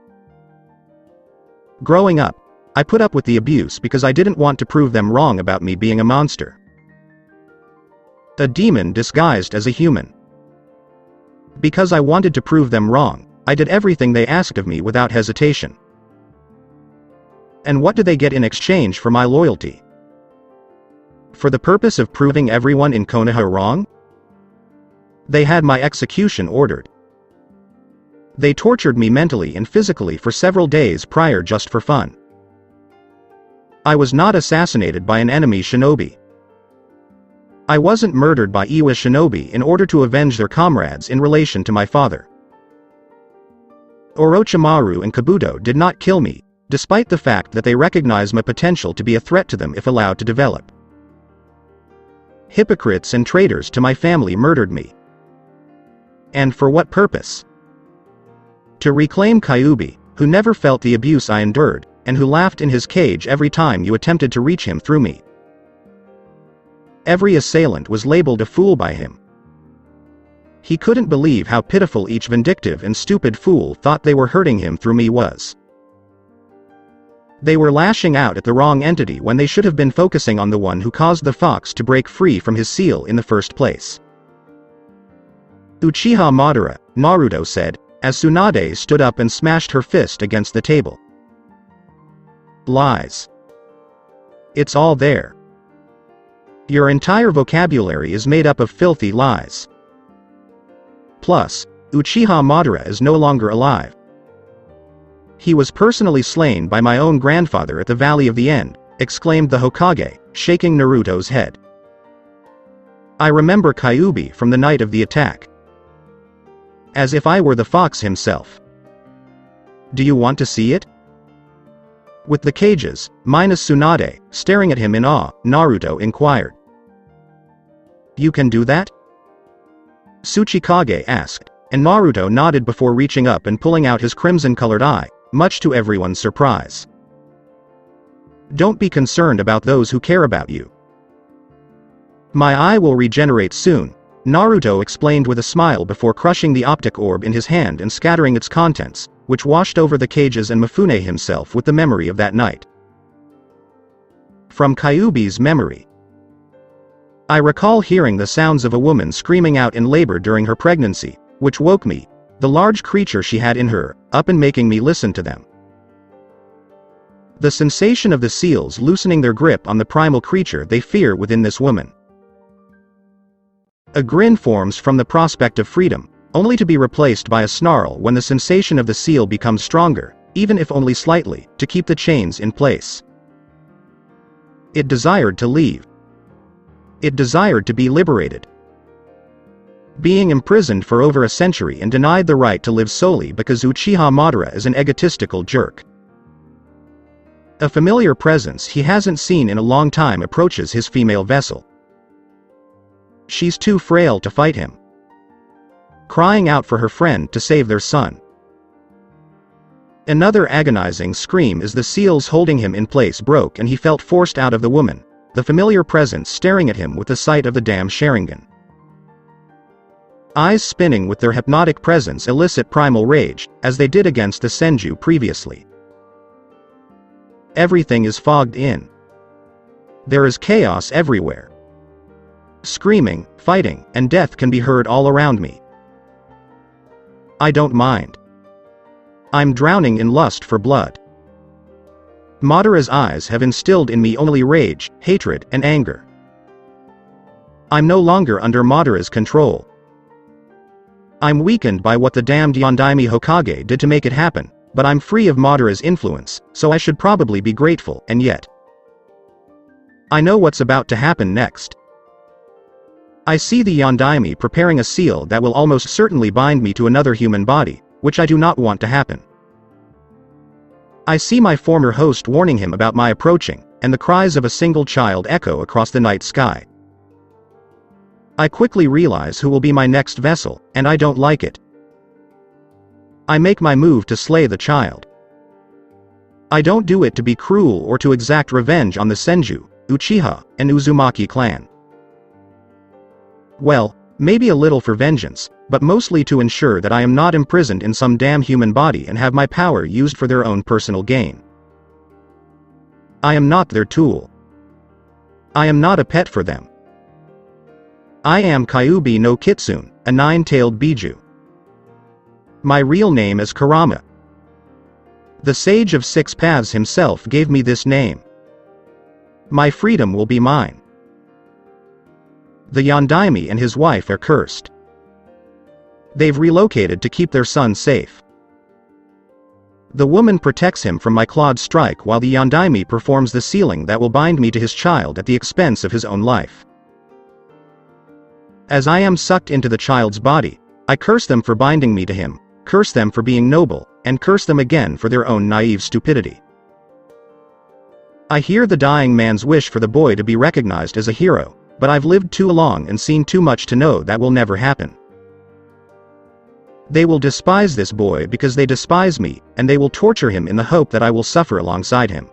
Growing up, I put up with the abuse because I didn't want to prove them wrong about me being a monster. A demon disguised as a human. Because I wanted to prove them wrong, I did everything they asked of me without hesitation. And what do they get in exchange for my loyalty? For the purpose of proving everyone in Konoha wrong? They had my execution ordered. They tortured me mentally and physically for several days prior just for fun. I was not assassinated by an enemy shinobi. I wasn't murdered by Iwa shinobi in order to avenge their comrades in relation to my father. Orochimaru and Kabuto did not kill me, despite the fact that they recognized my potential to be a threat to them if allowed to develop. Hypocrites and traitors to my family murdered me. And for what purpose? To reclaim Kyuubi, who never felt the abuse I endured, and who laughed in his cage every time you attempted to reach him through me. Every assailant was labeled a fool by him. He couldn't believe how pitiful each vindictive and stupid fool thought they were hurting him through me was. They were lashing out at the wrong entity when they should have been focusing on the one who caused the fox to break free from his seal in the first place. Uchiha Madara, Naruto said, as Tsunade stood up and smashed her fist against the table. Lies. It's all there. Your entire vocabulary is made up of filthy lies. Plus, Uchiha Madara is no longer alive. He was personally slain by my own grandfather at the Valley of the End, exclaimed the Hokage, shaking Naruto's head. I remember Kyuubi from the night of the attack. As if I were the fox himself. Do you want to see it? With the cages, minus Tsunade, staring at him in awe, Naruto inquired. You can do that? Tsuchikage asked, and Naruto nodded before reaching up and pulling out his crimson-colored eye, much to everyone's surprise. Don't be concerned about those who care about you. My eye will regenerate soon, Naruto explained with a smile before crushing the optic orb in his hand and scattering its contents, which washed over the cages and Mifune himself with the memory of that night. From Kyuubi's memory. I recall hearing the sounds of a woman screaming out in labor during her pregnancy, which woke me, the large creature she had in her, up and making me listen to them. The sensation of the seals loosening their grip on the primal creature they fear within this woman. A grin forms from the prospect of freedom, only to be replaced by a snarl when the sensation of the seal becomes stronger, even if only slightly, to keep the chains in place. It desired to leave. It desired to be liberated. Being imprisoned for over a century and denied the right to live solely because Uchiha Madara is an egotistical jerk. A familiar presence he hasn't seen in a long time approaches his female vessel. She's too frail to fight him. Crying out for her friend to save their son. Another agonizing scream as the seals holding him in place broke and he felt forced out of the woman, the familiar presence staring at him with the sight of the damn Sharingan. Eyes spinning with their hypnotic presence elicit primal rage, as they did against the Senju previously. Everything is fogged in. There is chaos everywhere. Screaming, fighting, and death can be heard all around me. I don't mind. I'm drowning in lust for blood. Madara's eyes have instilled in me only rage, hatred, and anger. I'm no longer under Madara's control. I'm weakened by what the damned Yondaime Hokage did to make it happen, but I'm free of Madara's influence, so I should probably be grateful, and yet. I know what's about to happen next. I see the Yondaime preparing a seal that will almost certainly bind me to another human body, which I do not want to happen. I see my former host warning him about my approaching, and the cries of a single child echo across the night sky. I quickly realize who will be my next vessel, and I don't like it. I make my move to slay the child. I don't do it to be cruel or to exact revenge on the Senju, Uchiha, and Uzumaki clan. Well, maybe a little for vengeance, but mostly to ensure that I am not imprisoned in some damn human body and have my power used for their own personal gain. I am not their tool. I am not a pet for them. I am Kyuubi no Kitsune, a nine-tailed Biju. My real name is Kurama. The Sage of Six Paths himself gave me this name. My freedom will be mine. The Yondaime and his wife are cursed. They've relocated to keep their son safe. The woman protects him from my clawed strike while the Yondaime performs the sealing that will bind me to his child at the expense of his own life. As I am sucked into the child's body, I curse them for binding me to him, curse them for being noble, and curse them again for their own naive stupidity. I hear the dying man's wish for the boy to be recognized as a hero, but I've lived too long and seen too much to know that will never happen. They will despise this boy because they despise me, and they will torture him in the hope that I will suffer alongside him.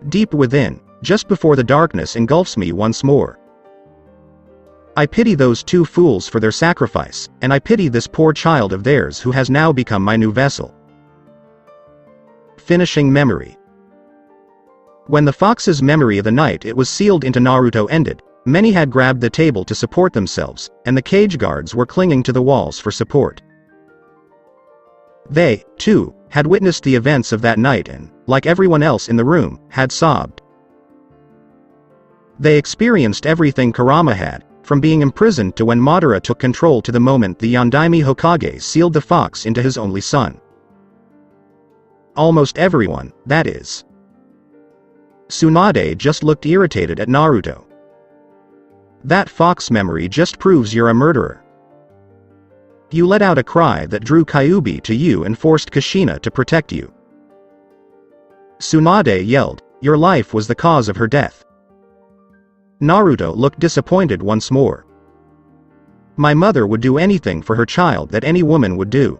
Deep within, just before the darkness engulfs me once more. I pity those two fools for their sacrifice, and I pity this poor child of theirs who has now become my new vessel. Finishing memory. When the fox's memory of the night it was sealed into Naruto ended, many had grabbed the table to support themselves, and the cage guards were clinging to the walls for support. They, too, had witnessed the events of that night and, like everyone else in the room, had sobbed. They experienced everything Kurama had, from being imprisoned to when Madara took control to the moment the Yondaime Hokage sealed the fox into his only son. Almost everyone, that is. Tsunade just looked irritated at Naruto. That fox memory just proves you're a murderer. You let out a cry that drew Kyuubi to you and forced Kushina to protect you. Tsunade yelled, your life was the cause of her death. Naruto looked disappointed once more. My mother would do anything for her child that any woman would do.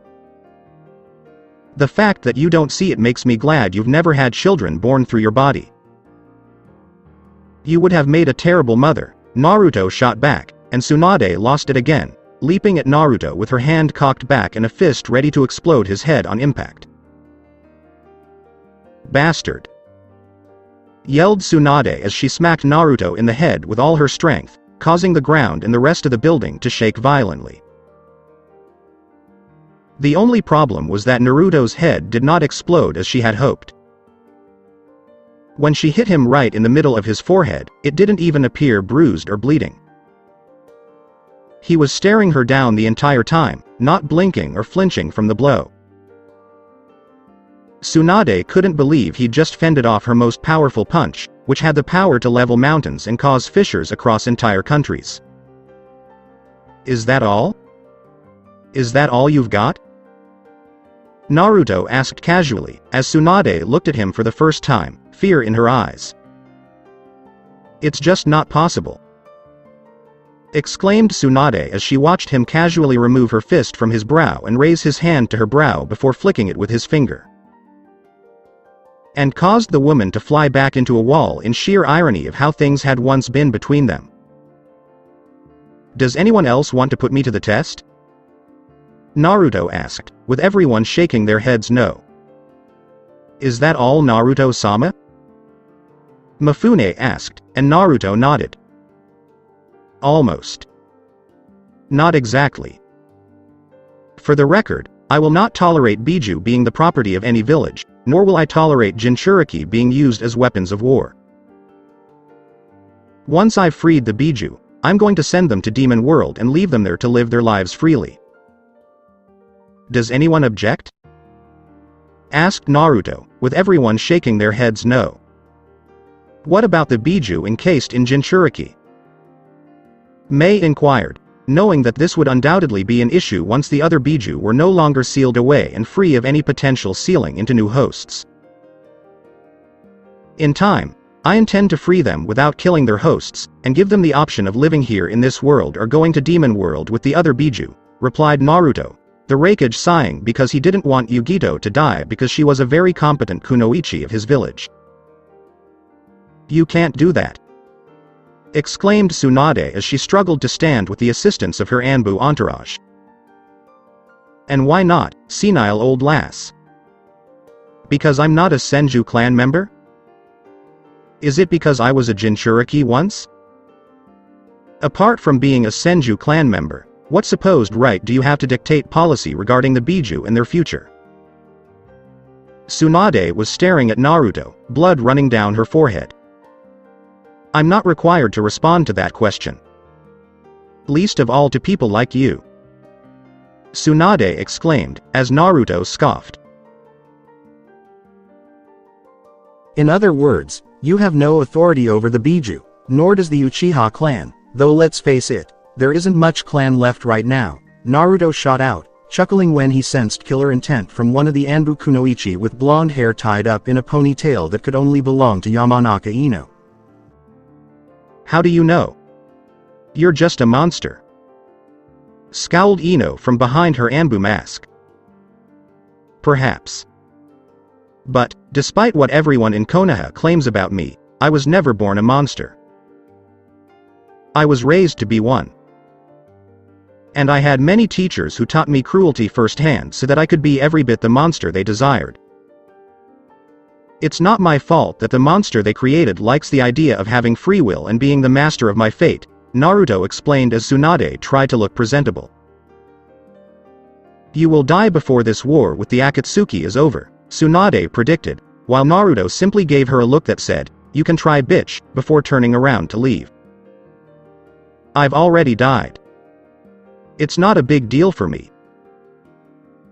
The fact that you don't see it makes me glad you've never had children born through your body. You would have made a terrible mother, Naruto shot back, and Tsunade lost it again, leaping at Naruto with her hand cocked back and a fist ready to explode his head on impact. Bastard! Yelled Tsunade as she smacked Naruto in the head with all her strength, causing the ground and the rest of the building to shake violently. The only problem was that Naruto's head did not explode as she had hoped. When she hit him right in the middle of his forehead, it didn't even appear bruised or bleeding. He was staring her down the entire time, not blinking or flinching from the blow. Tsunade couldn't believe he'd just fended off her most powerful punch, which had the power to level mountains and cause fissures across entire countries. Is that all? Is that all you've got? Naruto asked casually, as Tsunade looked at him for the first time, fear in her eyes. It's just not possible. Exclaimed Tsunade as she watched him casually remove her fist from his brow and raise his hand to her brow before flicking it with his finger. And caused the woman to fly back into a wall in sheer irony of how things had once been between them. Does anyone else want to put me to the test? Naruto asked, with everyone shaking their heads no. Is that all, Naruto-sama? Mifune asked, and Naruto nodded. Almost. Not exactly. For the record, I will not tolerate Biju being the property of any village, nor will I tolerate Jinchuriki being used as weapons of war. Once I've freed the Biju, I'm going to send them to Demon World and leave them there to live their lives freely. Does anyone object? Asked Naruto, with everyone shaking their heads no. What about the Biju encased in Jinchuriki? Mei inquired, knowing that this would undoubtedly be an issue once the other Biju were no longer sealed away and free of any potential sealing into new hosts. In time, I intend to free them without killing their hosts, and give them the option of living here in this world or going to Demon World with the other Biju, replied Naruto, the Raikage sighing because he didn't want Yugito to die because she was a very competent kunoichi of his village. You can't do that. Exclaimed Tsunade as she struggled to stand with the assistance of her Anbu entourage. And why not, senile old lass? Because I'm not a Senju clan member? Is it because I was a Jinchuriki once? Apart from being a Senju clan member, what supposed right do you have to dictate policy regarding the Biju and their future? Tsunade was staring at Naruto, blood running down her forehead. I'm not required to respond to that question. Least of all to people like you. Tsunade exclaimed, as Naruto scoffed. In other words, you have no authority over the Biju, nor does the Uchiha clan, though let's face it, there isn't much clan left right now, Naruto shot out, chuckling when he sensed killer intent from one of the Anbu kunoichi with blonde hair tied up in a ponytail that could only belong to Yamanaka Ino. How do you know? You're just a monster. Scowled Ino from behind her Anbu mask. Perhaps. But, despite what everyone in Konoha claims about me, I was never born a monster. I was raised to be one. And I had many teachers who taught me cruelty firsthand so that I could be every bit the monster they desired. It's not my fault that the monster they created likes the idea of having free will and being the master of my fate, Naruto explained as Tsunade tried to look presentable. You will die before this war with the Akatsuki is over, Tsunade predicted, while Naruto simply gave her a look that said, "You can try, bitch," before turning around to leave. I've already died. It's not a big deal for me.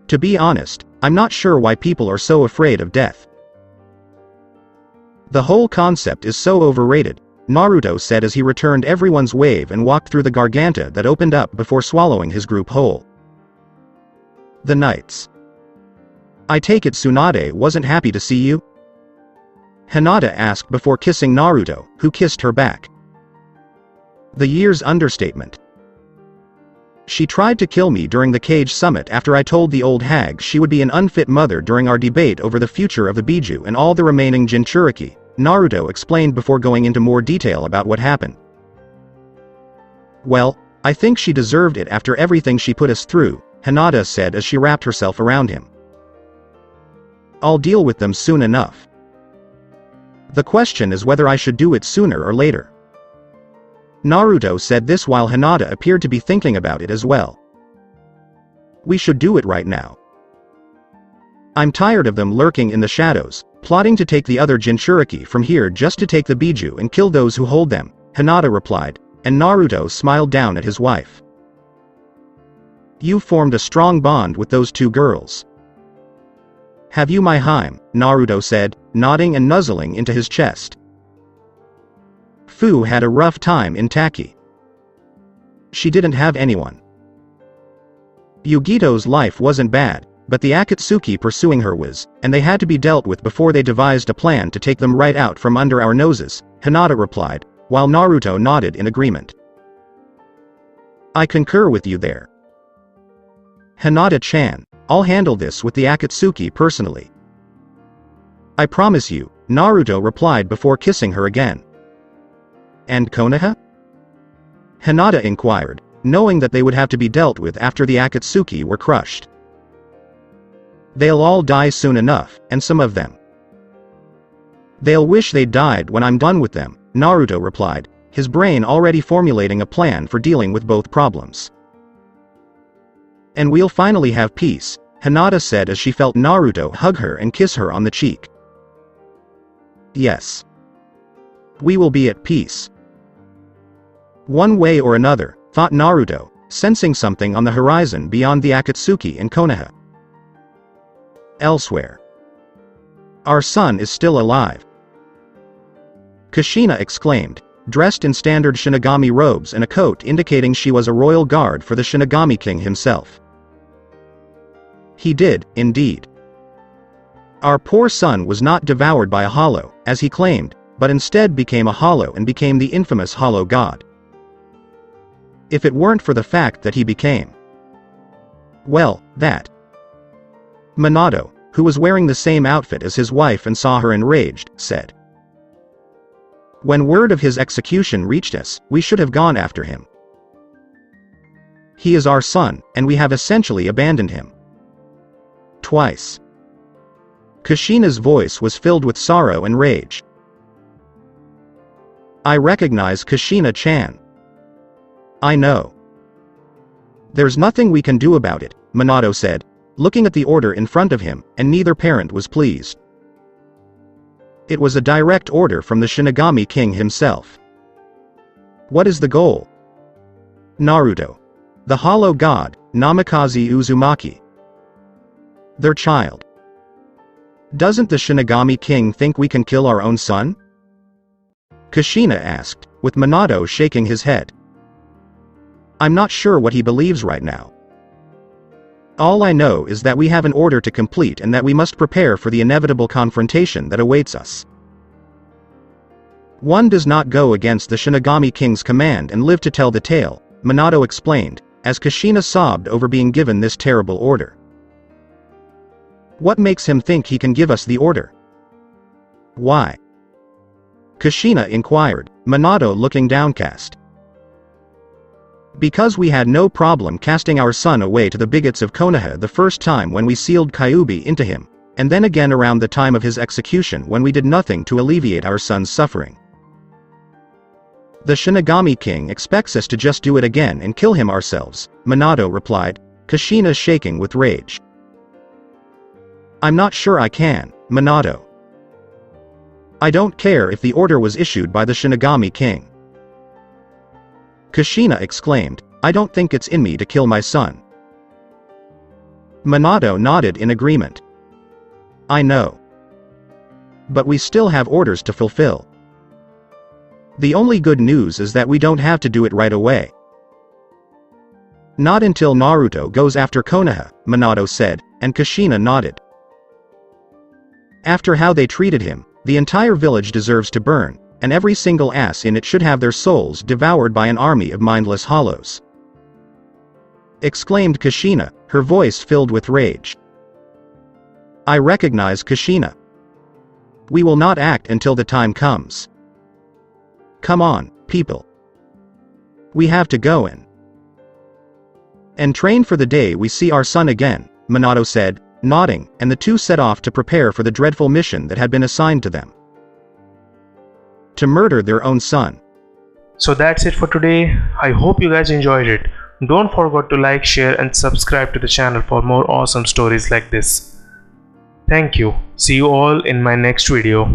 To be honest, I'm not sure why people are so afraid of death. The whole concept is so overrated, Naruto said as he returned everyone's wave and walked through the garganta that opened up before swallowing his group whole. The knights. I take it Tsunade wasn't happy to see you? Hinata asked before kissing Naruto, who kissed her back. The year's understatement. She tried to kill me during the Cage Summit after I told the old hag she would be an unfit mother during our debate over the future of the Biju and all the remaining Jinchuriki, Naruto explained before going into more detail about what happened. Well, I think she deserved it after everything she put us through, Hinata said as she wrapped herself around him. I'll deal with them soon enough. The question is whether I should do it sooner or later. Naruto said this while Hinata appeared to be thinking about it as well. We should do it right now. I'm tired of them lurking in the shadows, plotting to take the other Jinchuriki from here just to take the Biju and kill those who hold them, Hinata replied, and Naruto smiled down at his wife. You formed a strong bond with those two girls. Have you my Heim, Naruto said, nodding and nuzzling into his chest. Fu had a rough time in Taki. She didn't have anyone. Yugito's life wasn't bad, but the Akatsuki pursuing her was, and they had to be dealt with before they devised a plan to take them right out from under our noses, Hinata replied, while Naruto nodded in agreement. I concur with you there. Hinata-chan, I'll handle this with the Akatsuki personally. I promise you, Naruto replied before kissing her again. And Konoha? Hinata inquired, knowing that they would have to be dealt with after the Akatsuki were crushed. They'll all die soon enough, and some of them. They'll wish they'd died when I'm done with them, Naruto replied, his brain already formulating a plan for dealing with both problems. And we'll finally have peace, Hinata said as she felt Naruto hug her and kiss her on the cheek. Yes. We will be at peace. One way or another, thought Naruto, sensing something on the horizon beyond the Akatsuki and Konoha. Elsewhere. Our son is still alive. Kushina exclaimed, dressed in standard Shinigami robes and a coat indicating she was a royal guard for the Shinigami King himself. He did, indeed. Our poor son was not devoured by a hollow, as he claimed, but instead became a hollow and became the infamous hollow god. If it weren't for the fact that he became. Well, that. Minato, who was wearing the same outfit as his wife and saw her enraged, said. When word of his execution reached us, we should have gone after him. He is our son, and we have essentially abandoned him. Twice. Kushina's voice was filled with sorrow and rage. I recognize Kushina-chan. I know. There's nothing we can do about it, Minato said, looking at the order in front of him, and neither parent was pleased. It was a direct order from the Shinigami King himself. What is the goal? Naruto. The Hollow God, Namikaze Uzumaki. Their child. Doesn't the Shinigami King think we can kill our own son? Kushina asked, with Minato shaking his head. I'm not sure what he believes right now. All I know is that we have an order to complete and that we must prepare for the inevitable confrontation that awaits us. One does not go against the Shinigami King's command and live to tell the tale, Minato explained, as Kushina sobbed over being given this terrible order. What makes him think he can give us the order? Why? Kushina inquired, Minato looking downcast. Because we had no problem casting our son away to the bigots of Konoha the first time when we sealed Kyuubi into him, and then again around the time of his execution when we did nothing to alleviate our son's suffering. The Shinigami King expects us to just do it again and kill him ourselves, Minato replied, Kushina shaking with rage. I'm not sure I can, Minato. I don't care if the order was issued by the Shinigami King. Kushina exclaimed, I don't think it's in me to kill my son. Minato nodded in agreement. I know. But we still have orders to fulfill. The only good news is that we don't have to do it right away. Not until Naruto goes after Konoha, Minato said, and Kushina nodded. After how they treated him, the entire village deserves to burn, and every single ass in it should have their souls devoured by an army of mindless hollows. Exclaimed Kushina, her voice filled with rage. I recognize Kushina. We will not act until the time comes. Come on, people. We have to go in and train for the day we see our son again, Minato said, nodding, and the two set off to prepare for the dreadful mission that had been assigned to them. To murder their own son. So that's it for today. I hope you guys enjoyed it. Don't forget to like, share and subscribe to the channel for more awesome stories like this. Thank you. See you all in my next video.